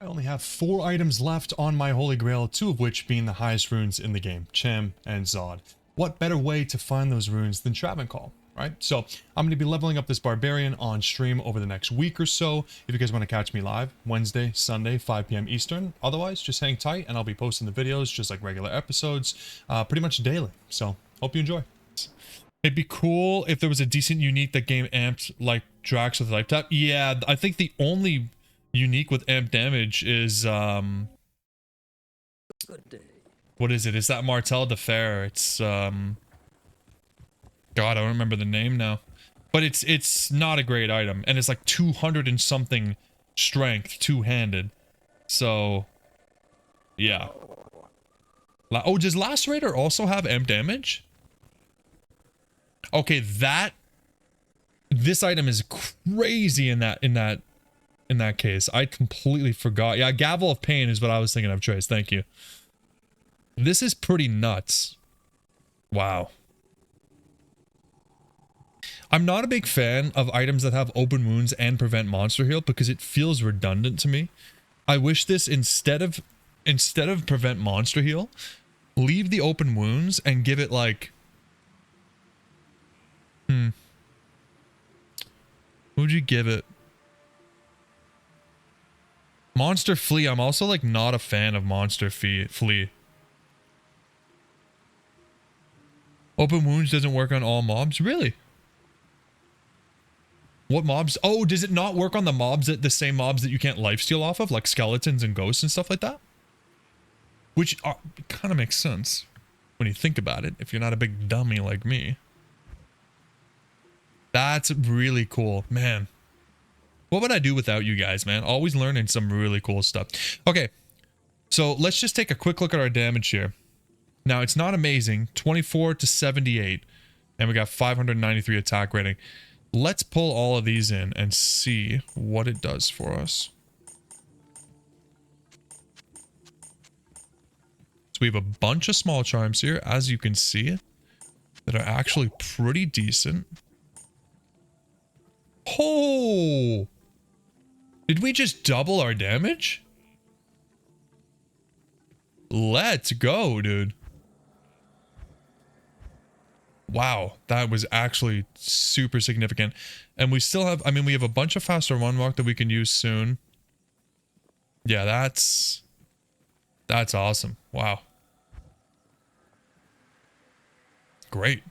I only have 4 items left on my Holy Grail, 2 of which being the highest runes in the game, Cham and Zod. What better way to find those runes than Travancore, right? So I'm going to be leveling up this Barbarian on stream over the next week or so. If you guys want to catch me live, Wednesday, Sunday, 5 p.m. Eastern. Otherwise, just hang tight and I'll be posting the videos just like regular episodes, pretty much daily. So hope you enjoy. It'd be cool if there was a decent unique that game amped like Drax with life tap. Yeah, I think the only unique with amp damage is Good day. What is it? Is that Martel de Fer? It's God, I don't remember the name now. But it's not a great item, and it's like 200 and something strength, two-handed. So yeah. Oh, does Lacerator also have amp damage? Okay, this item is crazy in that case. I completely forgot. Yeah, Gavel of Pain is what I was thinking of, Trace. Thank you. This is pretty nuts. Wow. I'm not a big fan of items that have open wounds and prevent monster heal because it feels redundant to me. I wish this instead of prevent monster heal, leave the open wounds and give it like Who would you give it? Monster Flea. I'm also like not a fan of Monster Flea. Open wounds doesn't work on all mobs? Really? What mobs? Oh, does it not work on the mobs the same mobs that you can't lifesteal off of? Like skeletons and ghosts and stuff like that? Which kind of makes sense when you think about it, if you're not a big dummy like me. That's really cool, man. What would I do without you guys, man? Always learning some really cool stuff. Okay, so let's just take a quick look at our damage here. Now, it's not amazing. 24 to 78. And we got 593 attack rating. Let's pull all of these in and see what it does for us. So we have a bunch of small charms here, as you can see, that are actually pretty decent. Oh! Did we just double our damage? Let's go, dude. Wow, that was actually super significant. And we still have, I mean, we have a bunch of faster one walk that we can use soon. Yeah, that's awesome. Wow. Great.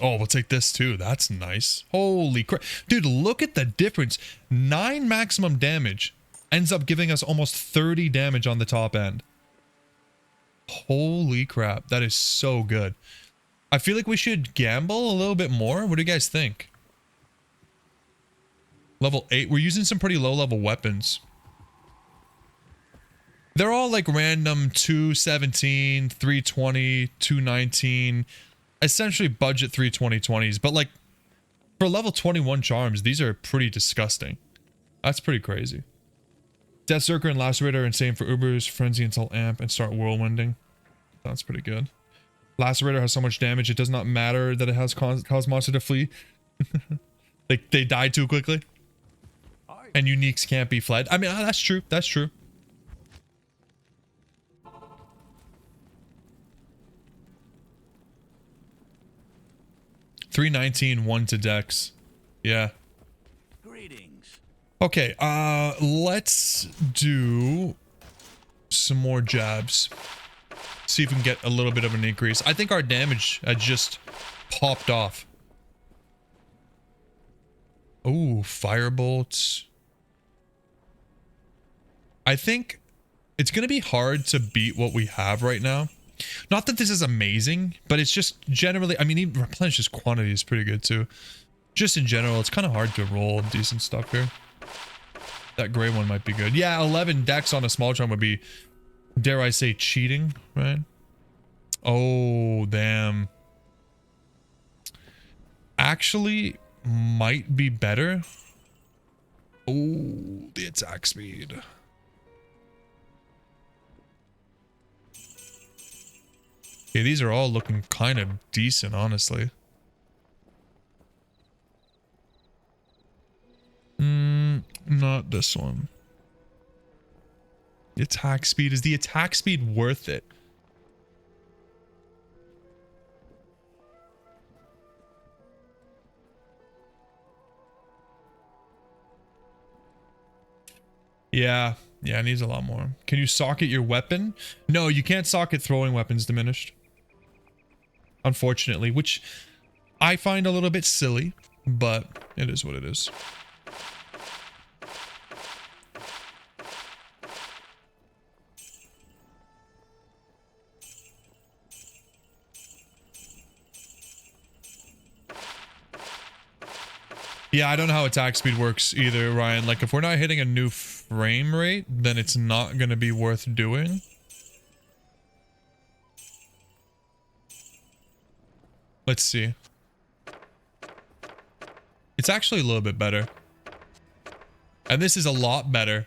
Oh, we'll take this too. That's nice. Holy crap. Dude, look at the difference. 9 maximum damage ends up giving us almost 30 damage on the top end. Holy crap. That is so good. I feel like we should gamble a little bit more. What do you guys think? Level 8. We're using some pretty low level weapons. They're all like random 217, 320, 219. Essentially budget 320/20s, but like for level 21 charms, these are pretty disgusting. That's pretty crazy. Death Zerker and Lacerator are insane for Ubers, Frenzy until Amp, and start whirlwinding. That's pretty good. Lacerator has so much damage, it does not matter that it has caused monster to flee. they die too quickly. And uniques can't be fled. I mean, that's true. That's true. $319, 1 to Dex. Yeah. Greetings. Okay, let's do some more jabs. See if we can get a little bit of an increase. I think our damage had just popped off. Ooh, firebolts. I think it's gonna be hard to beat what we have right now. Not that this is amazing, but it's just generally, I mean, even replenishes quantity is pretty good too. Just in general, it's kind of hard to roll decent stuff here. That gray one might be good. Yeah, 11 dex on a small charm would be, dare I say, cheating, right? Oh, damn. Actually, might be better. Oh, the attack speed. Okay, these are all looking kind of decent, honestly. Not this one. The attack speed. Is the attack speed worth it? Yeah. Yeah, it needs a lot more. Can you socket your weapon? No, you can't socket throwing weapons diminished. Unfortunately, which I find a little bit silly, but it is what it is. Yeah, I don't know how attack speed works either, Ryan. Like, if we're not hitting a new frame rate, then it's not going to be worth doing. Let's see. It's actually a little bit better. And this is a lot better.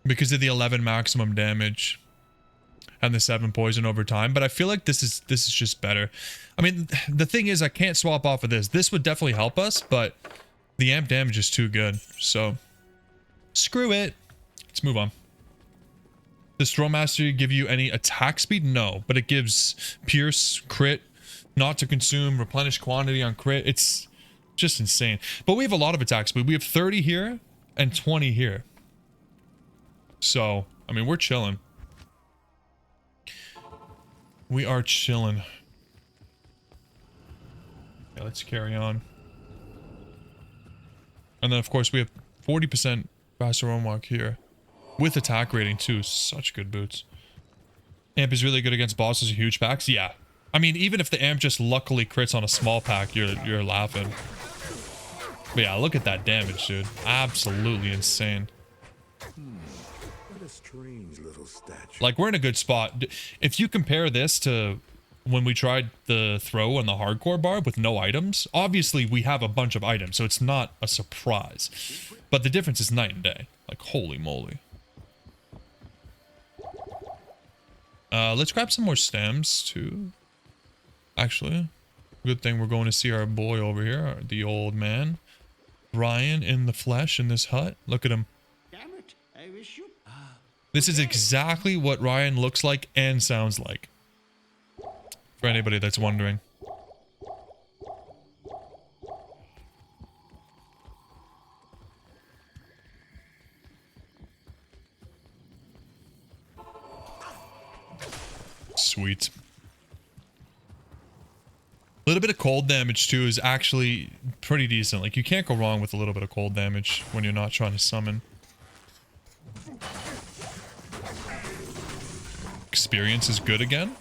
Because of the 11 maximum damage. And the 7 poison over time. But I feel like this is just better. I mean, the thing is, I can't swap off of this. This would definitely help us, but the amp damage is too good. So, screw it. Let's move on. Does Throw Mastery give you any attack speed? No, but it gives Pierce, crit, not to consume, replenish quantity on crit. It's just insane. But we have a lot of attack speed. We have 30 here and 20 here. So, I mean, we're chilling. We are chilling. Yeah, let's carry on. And then, of course, we have 40% faster run walk here. With attack rating, too. Such good boots. Amp is really good against bosses and huge packs. Yeah. I mean, even if the amp just luckily crits on a small pack, you're laughing. But yeah, look at that damage, dude. Absolutely insane. Strange little statue. Like, we're in a good spot. If you compare this to when we tried the throw and the hardcore barb with no items, obviously we have a bunch of items, so it's not a surprise. But the difference is night and day. Like, holy moly. Let's grab some more stems too. Actually, good thing we're going to see our boy over here, the old man. Ryan in the flesh in this hut. Look at him. Damn it, I wish you... This is exactly what Ryan looks like and sounds like. For anybody that's wondering. Sweet. A little bit of cold damage too is actually pretty decent. Like, you can't go wrong with a little bit of cold damage when you're not trying to summon. Experience is good again.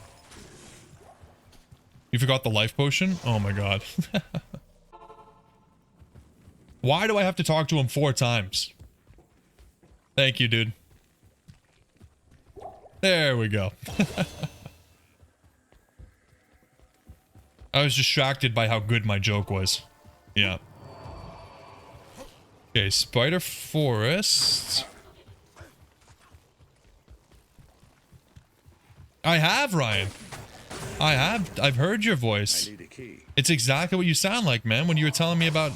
You forgot the life potion? Oh my god. Why do I have to talk to him 4 times? Thank you, dude. There we go. I was distracted by how good my joke was. Yeah. Okay, Spider Forest. I have, Ryan. I've heard your voice. I need a key. It's exactly what you sound like, man, when you were telling me about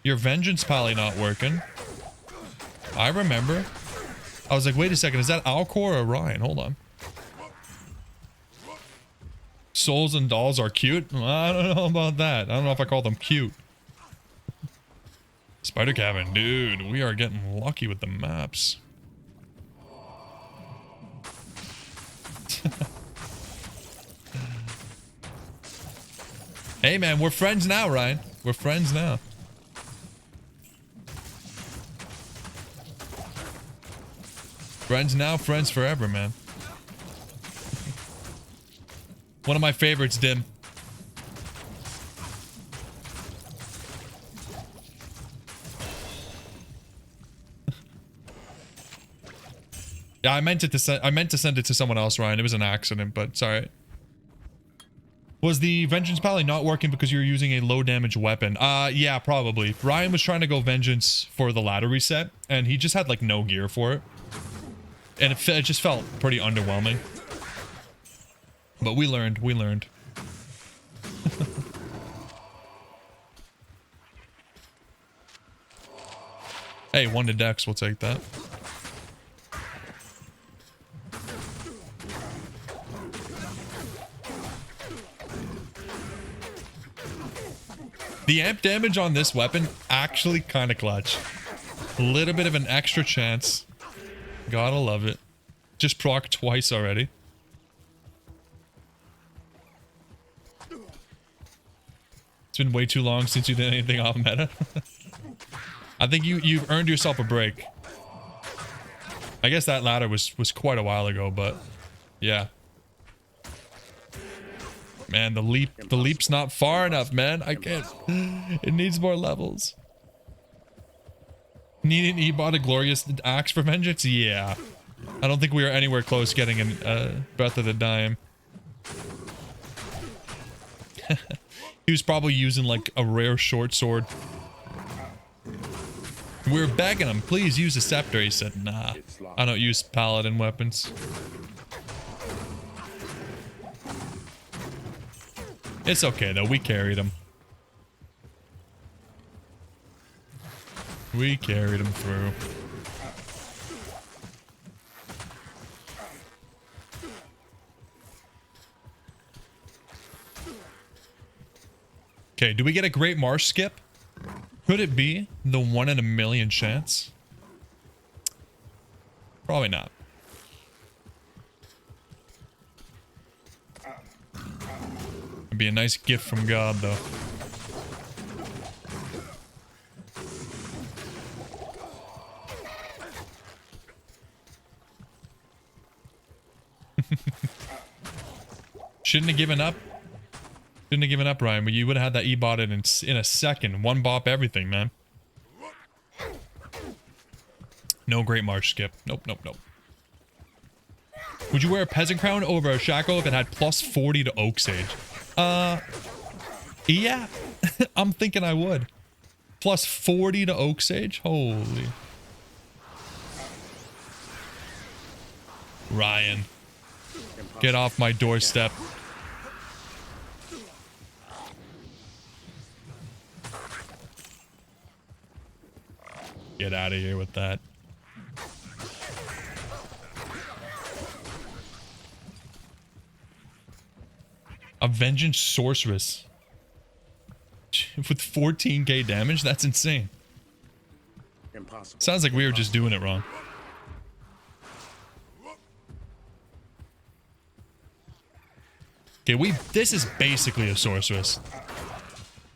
your vengeance pally not working. I remember. I was like, wait a second, is that Alcor or Ryan? Hold on. Souls and dolls are cute? I don't know about that. I don't know if I call them cute. Spider Cabin, dude, we are getting lucky with the maps. Hey man, we're friends now, Ryan. We're friends now. Friends now, friends forever, man. One of my favorites, Dim. Yeah, I meant to send it to someone else, Ryan. It was an accident, but it's alright. Was the Vengeance Pally not working because you were using a low damage weapon? Yeah, probably. Ryan was trying to go Vengeance for the ladder reset, and he just had like no gear for it. And it just felt pretty underwhelming. But we learned, we learned. Hey, 1 to Dex. We'll take that. The amp damage on this weapon actually kind of clutch. A little bit of an extra chance. Gotta love it. Just proc twice already. It's been way too long since you did anything off meta. I think you've earned yourself a break. I guess that ladder was quite a while ago, but yeah. Man, the leap's not far enough, man. I can't. It needs more levels. Need an E-bot a glorious axe for vengeance? Yeah. I don't think we were anywhere close getting a Breath of the Dime. He was probably using like a rare short sword. We were begging him, please use a scepter. He said, nah, I don't use paladin weapons. It's okay though, we carried him. We carried him through. Okay, do we get a Great Marsh skip? Could it be the 1 in a million chance? Probably not. It'd be a nice gift from God, though. Shouldn't have given up. Shouldn't have given up, Ryan, but you would have had that E-bot in a second. One bop everything, man. No Great Marsh skip. Nope, nope, nope. Would you wear a Peasant Crown over a Shackle if it had plus 40 to Oak Sage? Yeah. I'm thinking I would. Plus 40 to Oak Sage? Holy. Ryan. Get off my doorstep. Get out of here with that. A Vengeance Sorceress. With 14k damage? That's insane. Impossible. Sounds like we were just doing it wrong. Okay, this is basically a sorceress.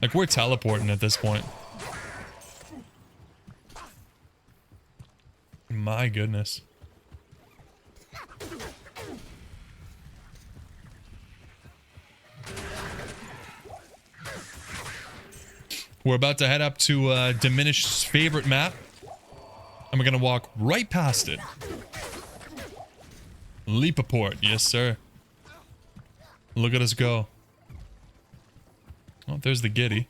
Like, we're teleporting at this point. My goodness. We're about to head up to Diminished's favorite map. And we're gonna walk right past it. Leapaport, yes sir. Look at us go. Oh, there's the Giddy.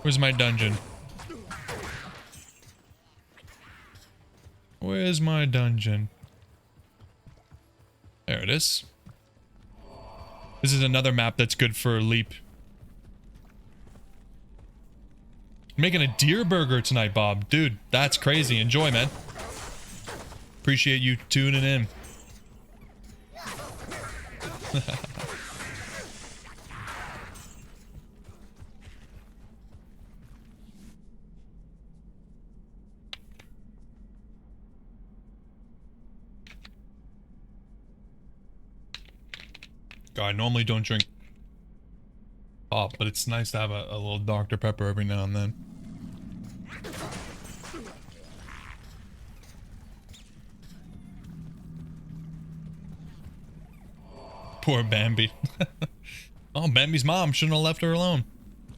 Where's my dungeon? Where's my dungeon? There it is. This is another map that's good for Leap. Making a deer burger tonight, Bob. Dude, that's crazy. Enjoy, man. Appreciate you tuning in. God, I normally don't drink pop, but it's nice to have a little Dr. Pepper every now and then. Poor Bambi. Oh, Bambi's mom shouldn't have left her alone.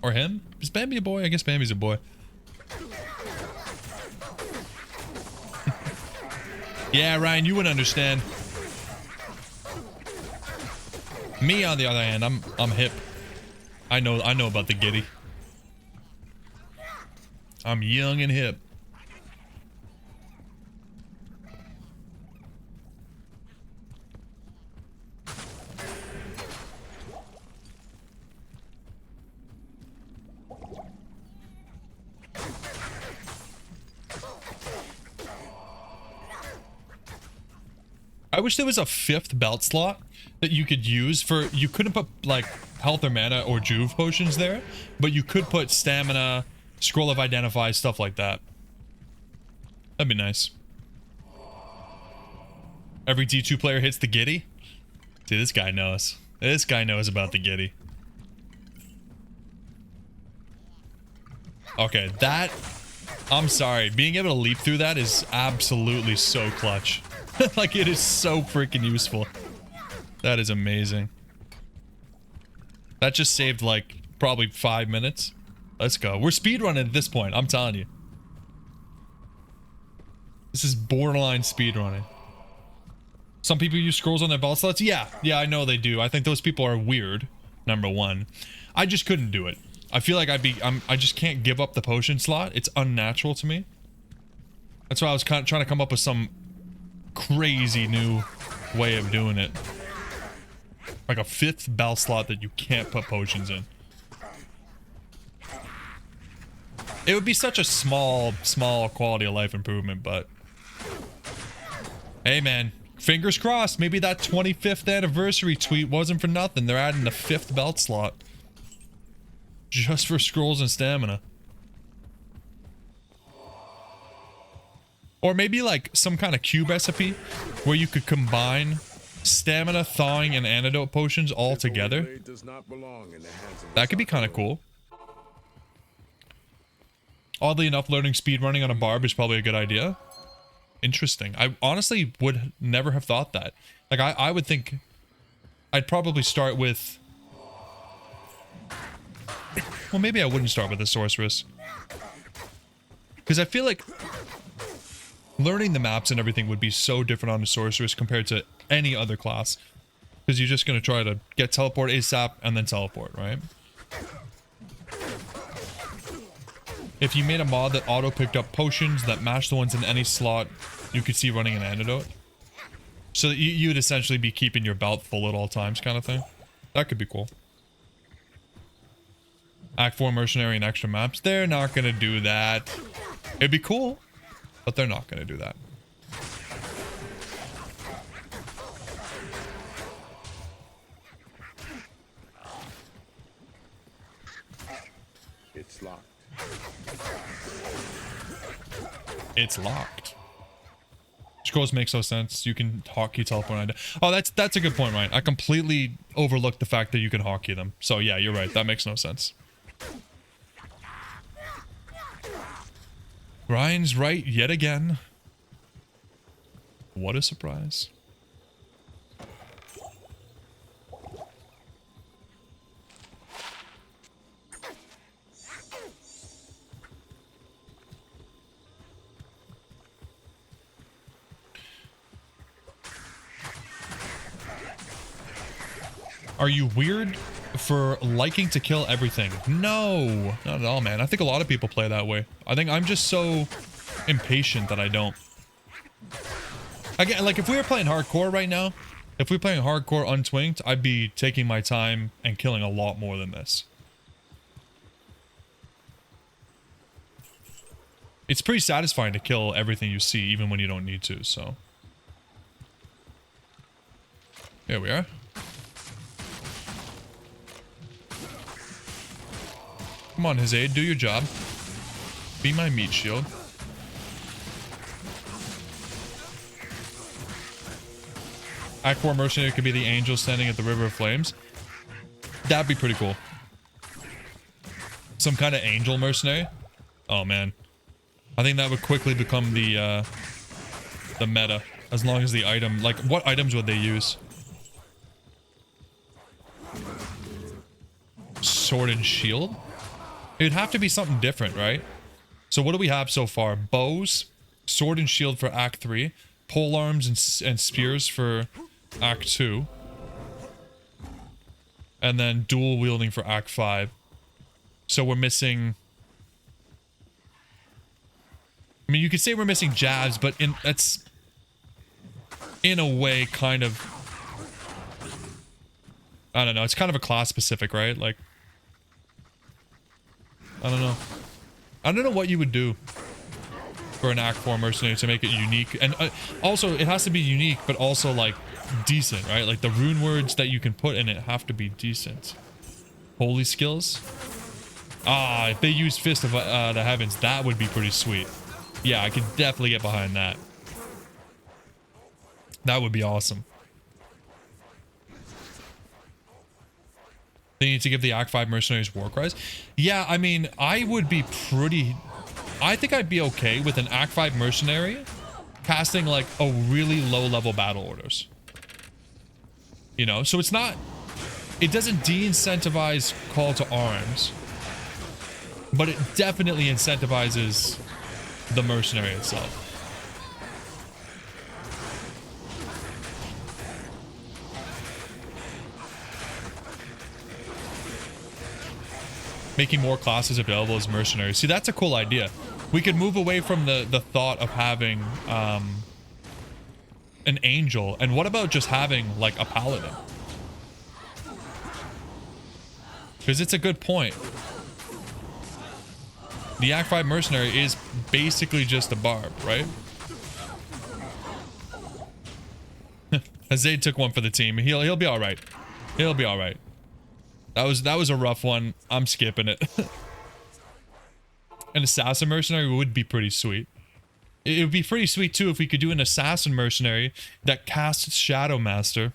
Or him? Is Bambi a boy? I guess Bambi's a boy. Yeah, Ryan, you would understand. Me, on the other hand, I'm hip. I know about the Giddy. I'm young and hip. I wish there was a 5th belt slot that you could use for, you couldn't put like health or mana or juve potions there, but you could put stamina, scroll of identify, stuff like that. That'd be nice. Every D2 player hits the giddy. See, this guy knows. This guy knows about the giddy. Okay, that, I'm sorry, being able to leap through that is absolutely so clutch. Like, it is so freaking useful. That is amazing. That just saved, like, probably 5 minutes. Let's go. We're speedrunning at this point, I'm telling you. This is borderline speedrunning. Some people use scrolls on their belt slots. Yeah, I know they do. I think those people are weird, number one. I just couldn't do it. I feel like I just can't give up the potion slot. It's unnatural to me. That's why I was kind of trying to come up with some crazy new way of doing it. Like a 5th bell slot that you can't put potions in. It would be such a small quality of life improvement, but hey man, fingers crossed, maybe that 25th anniversary tweet wasn't for nothing. They're adding a 5th belt slot just for scrolls and stamina. Or maybe like some kind of cube recipe where you could combine stamina, thawing, and antidote potions all together. That could be kind of cool. Oddly enough, learning speedrunning on a barb is probably a good idea. Interesting. I honestly would never have thought that. Like, I would think I'd probably start with... Well, maybe I wouldn't start with the sorceress. Because I feel like learning the maps and everything would be so different on the sorceress compared to any other class. Because you're just going to try to get teleport ASAP and then teleport, right? If you made a mod that auto-picked up potions that match the ones in any slot, you could see running an antidote. So that you'd essentially be keeping your belt full at all times kind of thing. That could be cool. Act 4 Mercenary and extra maps. They're not going to do that. It'd be cool, but they're not going to do that. It's locked. It's locked. Scrolls makes no sense. You can hotkey teleport. Oh, that's a good point, Ryan. I completely overlooked the fact that you can hotkey them. So yeah, you're right. That makes no sense. Ryan's right yet again. What a surprise. Are you weird for liking to kill everything? No, not at all, man. I think a lot of people play that way. I think I'm just so impatient that I don't. Again, like if we were playing hardcore right now, if we were playing hardcore untwinked, I'd be taking my time and killing a lot more than this. It's pretty satisfying to kill everything you see, even when you don't need to, so. Here we are. Come on, his aid, do your job. Be my meat shield. Act 4 Mercenary could be the angel standing at the River of Flames. That'd be pretty cool. Some kind of angel mercenary. Oh man, I think that would quickly become the meta. As long as the item, like, what items would they use? Sword and shield? It'd have to be something different, right? So what do we have so far? Bows, sword and shield for Act 3, pole arms and spears for Act 2, and then dual wielding for Act 5. So we're missing I mean, you could say we're missing jabs, but that's in a way kind of, I don't know. It's kind of a class specific, right? Like, I don't know. I don't know what you would do for an Act 4 mercenary to make it unique. And also, it has to be unique, but also, like, decent, right? Like, the rune words that you can put in it have to be decent. Holy skills? Ah, if they used Fist of the Heavens, that would be pretty sweet. Yeah, I could definitely get behind that. That would be awesome. They need to give the Act 5 mercenaries war cries. Yeah, I mean, I would be pretty... I think I'd be okay with an Act 5 mercenary casting like a really low level battle orders. You know, so it's not... It doesn't de-incentivize call to arms, but it definitely incentivizes the mercenary itself. Making more classes available as mercenaries. See, that's a cool idea. We could move away from the thought of having an angel. And what about just having like a paladin? Because it's a good point. The Act 5 mercenary is basically just a barb, right? Zayd took one for the team. He'll be all right. He'll be all right. That was a rough one. I'm skipping it. An assassin mercenary would be pretty sweet. It would be pretty sweet too if we could do an assassin mercenary that casts Shadow Master.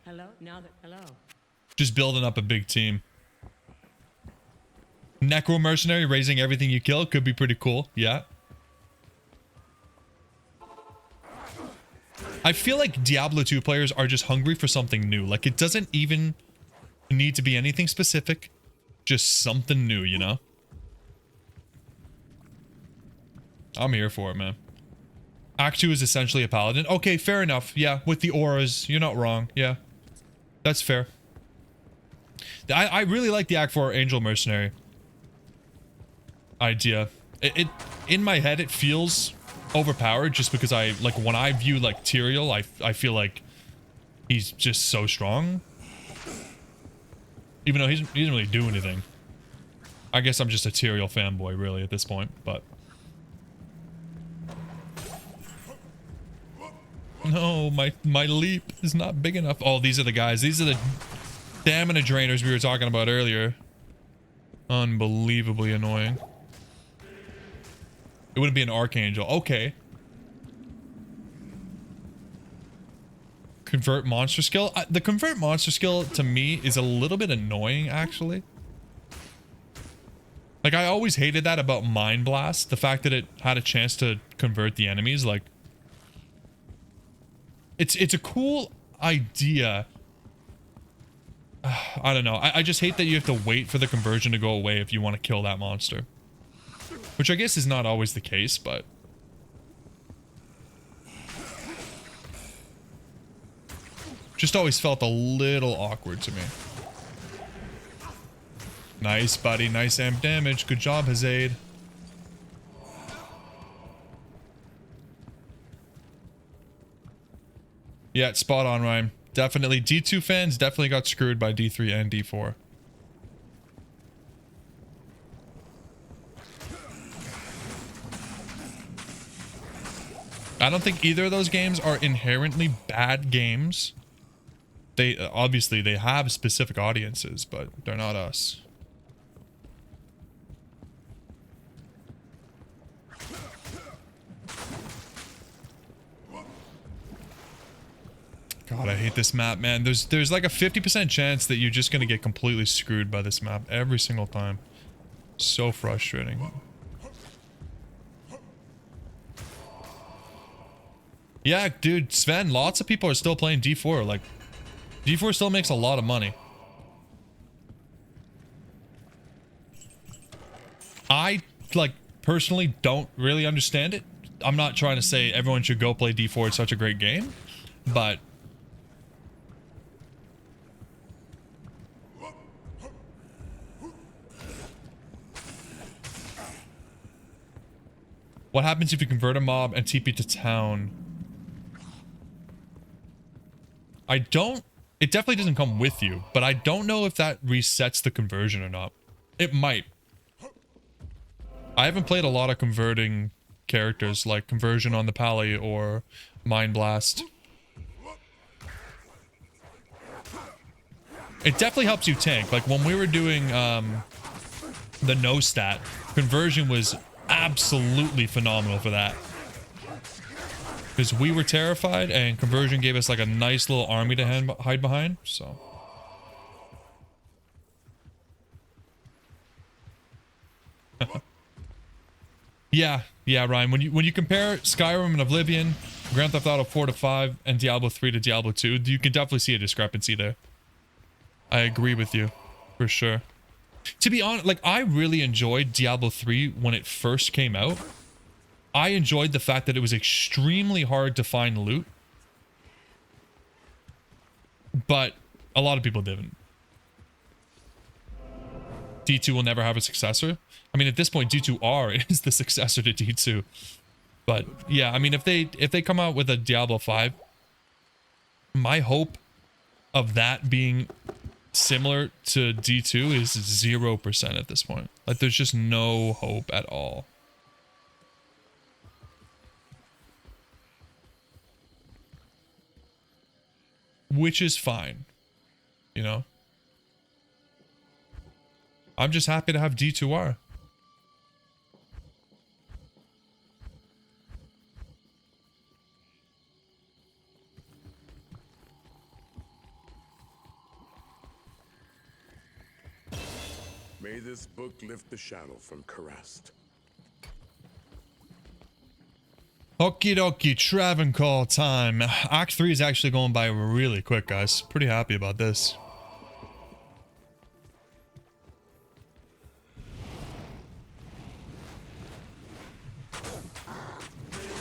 Hello? Hello. Just building up a big team. Necro mercenary raising everything you kill could be pretty cool. Yeah. I feel like Diablo 2 players are just hungry for something new. Like, it doesn't even need to be anything specific. Just something new, you know? I'm here for it, man. Act 2 is essentially a paladin. Okay, fair enough. Yeah, with the auras, you're not wrong. Yeah, that's fair. I really like the Act 4 Angel Mercenary idea. It in my head, it feels overpowered just because like when I view like Tyrael, I feel like he's just so strong. Even though he doesn't really do anything. I guess I'm just a Tyrael fanboy really at this point, but... No, my leap is not big enough. Oh, these are the guys. These are the stamina drainers we were talking about earlier. Unbelievably annoying. It wouldn't be an Archangel. Okay. Convert monster skill. The convert monster skill to me is a little bit annoying, actually. Like, I always hated that about Mind Blast. The fact that it had a chance to convert the enemies. Like, it's a cool idea. I don't know. I just hate that you have to wait for the conversion to go away if you want to kill that monster. Which I guess is not always the case, but... Just always felt a little awkward to me. Nice, buddy. Nice amp damage. Good job, Zayd. Yeah, it's spot on, Ryan. Definitely. D2 fans definitely got screwed by D3 and D4. I don't think either of those games are inherently bad games. They obviously they have specific audiences, but they're not us. God, I hate this map, man. There's like a 50% chance that you're just gonna get completely screwed by this map every single time. So frustrating. Yeah, dude, Sven, lots of people are still playing D4. Like, D4 still makes a lot of money. I, like, personally don't really understand it. I'm not trying to say everyone should go play D4. It's such a great game, but... What happens if you convert a mob and TP to town? I don't... It definitely doesn't come with you, but I don't know if that resets the conversion or not. It might. I haven't played a lot of converting characters, like conversion on the Pally or Mind Blast. It definitely helps you tank. Like when we were doing the no stat, conversion was absolutely phenomenal for that. Because we were terrified and conversion gave us like a nice little army to hide behind, so. Yeah, Ryan. When you compare Skyrim and Oblivion, Grand Theft Auto 4 to 5, and Diablo 3 to Diablo 2, you can definitely see a discrepancy there. I agree with you, for sure. To be honest, like, I really enjoyed Diablo 3 when it first came out. I enjoyed the fact that it was extremely hard to find loot. But a lot of people didn't. D2 will never have a successor. I mean, at this point, D2R is the successor to D2. But yeah, I mean, if they come out with a Diablo 5, my hope of that being similar to D2 is 0% at this point. Like, there's just no hope at all. Which is fine, you know? I'm just happy to have D2R. May this book lift the shadow from Karrast. Okie dokie, Travancore time. Act 3 is actually going by really quick, guys. Pretty happy about this.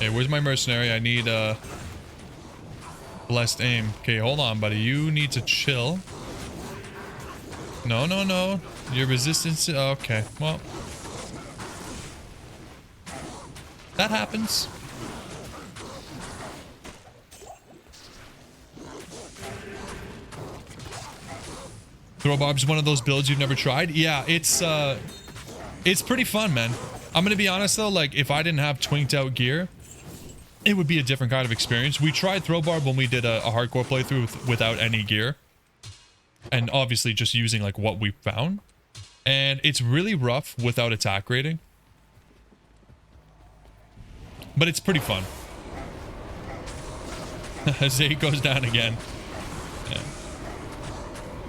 Hey, where's my mercenary? I need blessed aim. Okay, hold on, buddy. You need to chill. No, no, no. Your resistance... Okay, well. That happens. Throw barb's one of those builds you've never tried? Yeah, it's pretty fun, man. I'm gonna be honest though, like if I didn't have twinked out gear, it would be a different kind of experience. We tried throw barb when we did a hardcore playthrough without any gear. And obviously just using like what we found. And it's really rough without attack rating. But it's pretty fun. Zay goes down again.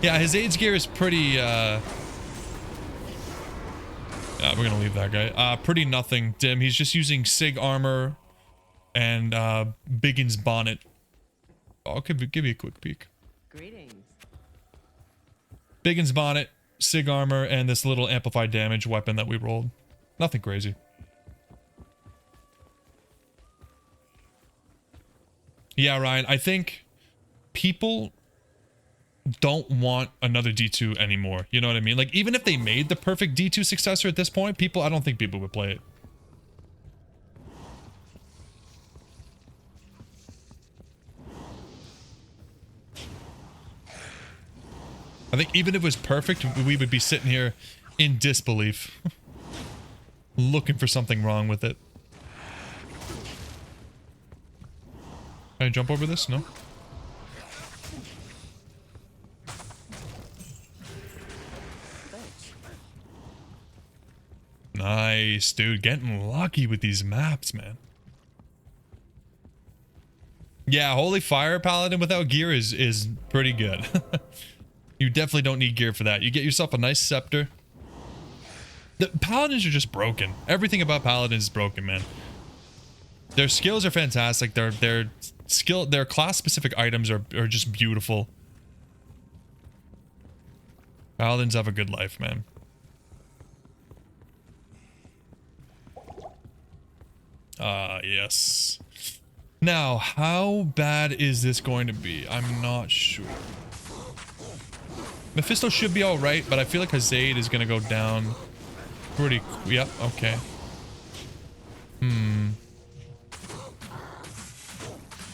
Yeah, his AIDS gear is pretty, yeah, we're gonna leave that guy. Pretty nothing dim. He's just using Sig armor and, Biggins bonnet. I'll give you a quick peek. Greetings. Biggins bonnet, Sig armor, and this little amplified damage weapon that we rolled. Nothing crazy. Yeah, Ryan, I think people don't want another D2 anymore. You know what I mean? Like, even if they made the perfect D2 successor at this point, I don't think people would play it. I think even if it was perfect, we would be sitting here in disbelief. Looking for something wrong with it. Can I jump over this? No? Nice, dude. Getting lucky with these maps, man. Yeah, Holy Fire Paladin without gear is pretty good. You definitely don't need gear for that. You get yourself a nice scepter. The Paladins are just broken. Everything about Paladins is broken, man. Their skills are fantastic. Their class-specific items are just beautiful. Paladins have a good life, man. Yes. Now, how bad is this going to be? I'm not sure. Mephisto should be alright, but I feel like Hazaid is going to go down pretty... Yep, okay.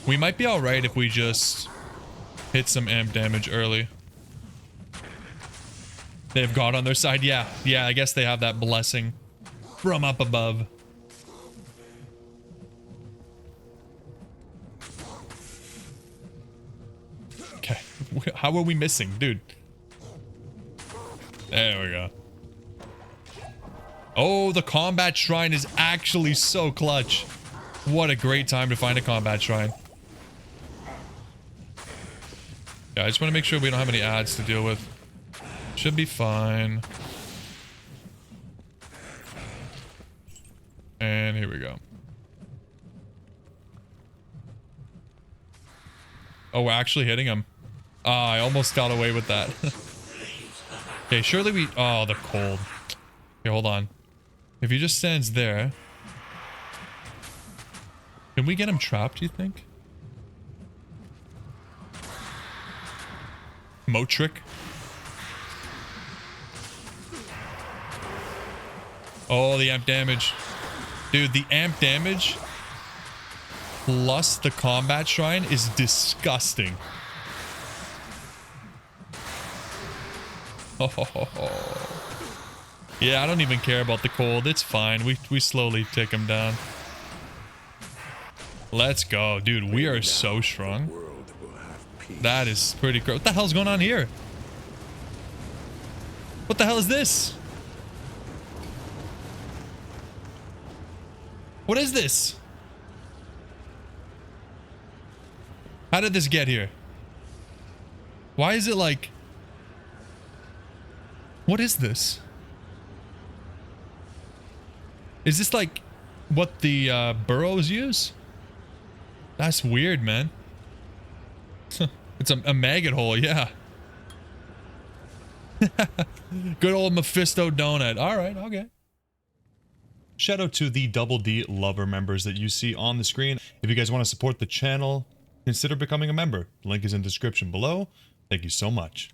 We might be alright if we just hit some amp damage early. They have God on their side. Yeah, I guess they have that blessing from up above. Okay, how are we missing, dude? There we go. Oh, the combat shrine is actually so clutch. What a great time to find a combat shrine. Yeah, I just want to make sure we don't have any ads to deal with. Should be fine. And here we go. Oh, we're actually hitting him. Ah, I almost got away with that. Okay, surely we... Oh, the cold. Okay, hold on. If he just stands there... Can we get him trapped, do you think? Motric? Oh, the amp damage. Dude, the amp damage plus the combat shrine is disgusting. Oh. Yeah, I don't even care about the cold. It's fine. We slowly take him down. Let's go. Dude, we are so strong. That is pretty gross. What the hell's going on here? What the hell is this? What is this? How did this get here? Why is it like... What is this? Is this like what the burrows use? That's weird, man. It's a maggot hole, yeah. Good old Mephisto donut. Alright, okay. Shout out to the Double D lover members that you see on the screen. If you guys want to support the channel, consider becoming a member. Link is in the description below. Thank you so much.